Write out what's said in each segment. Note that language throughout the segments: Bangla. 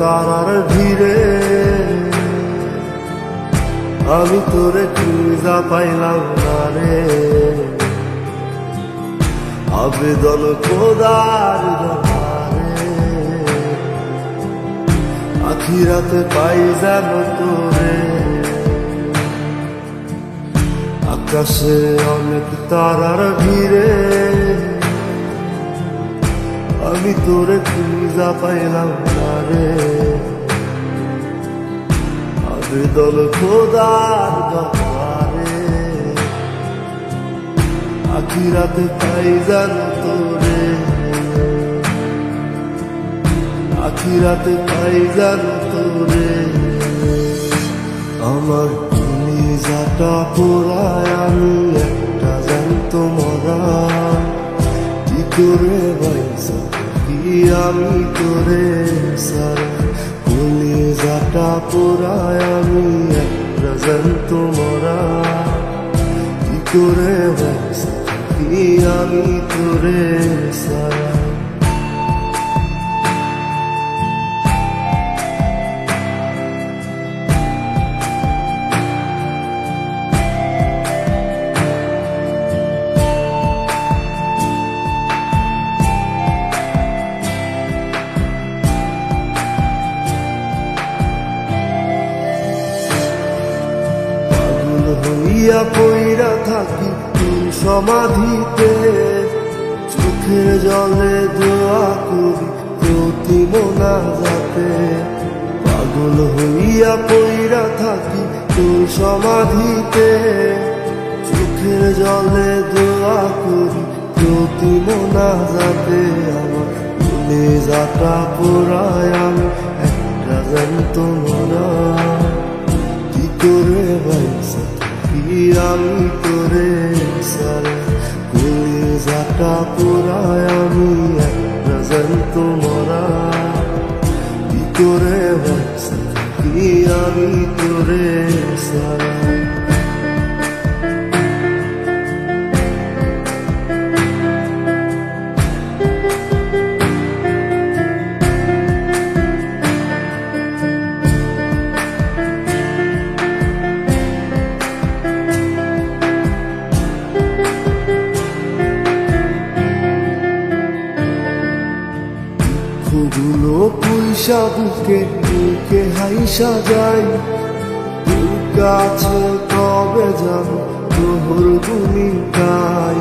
তারার ভিড়ে আমি তোরে খুঁজা পাইলাম না রে। আবেদন খোদার দরবারে আখিরাতে পাই যেন তোরে। আকাশে অনেক তারার ভিড়ে আমি তোরে খুঁজা পাইলাম না রে। আবেদন খোদার দরবারে আখিরাতে পাই যেন তোরে। আখিরাতে পাই যেন তোরে। আমার কলিজাটা পোড়ায় আমি একটা জ্যান্ত মরা। কি করে বাইসা কি আমি তোরে সারা। কলিজাটা পোড়ায় আমি একটা জ্যান্ত মরা। কি করে বাইসা কি আমি তোরে সারা। হইয়া পইরা থাকি তুই সমাধিতে। চোখের জলে দোয়া করি প্রতি মোনাজাতে। পাগল হইয়া পইরা থাকি তুই সমাধিতে। চোখের জলে দোয়া করি প্রতি মোনাজাতে। আমার কলিজাটা পোড়ায় আমি একটা জ্যান্ত মরা। কি করে বাইসা কি আমি তোরে সারা। কলিজাটা পোড়ায় আমি একটা জ্যান্ত মরা। কি করে বাইসা কি আমি তোরে সারা। ফুলগুলো পুইসা বুকে বুকে হাইসা যাই। তোর কাছে কবে যাব তোর ভূমিকায়।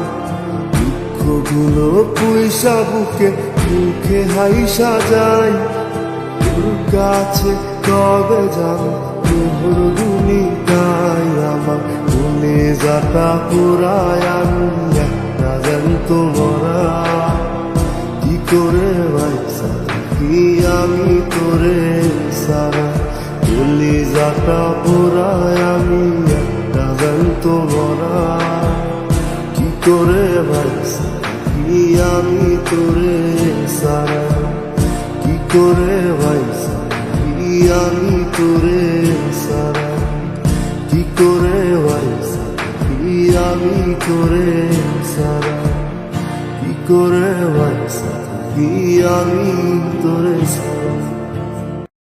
দুঃখগুলো পুইসা বুকে বুকে হাইসা যাই। তোর কাছে কবে যাব তোর ভূমিকায়। আমার কলিজাটা পোড়ায় আমি একটা জ্যান্ত মরা। কি করে বাইসা কি আমি তোরে সারা। কলিজাটা পোড়ায় আমি একটা জ্যান্ত মরা। কি করে বাইসা কি আমি তোরে সারা। কি করে বাইসা কি আমি তোরে সারা। কি করে বাইসা কি আমি তোরে সারা। কি করে বাইসা কি আমি তোরে সারা।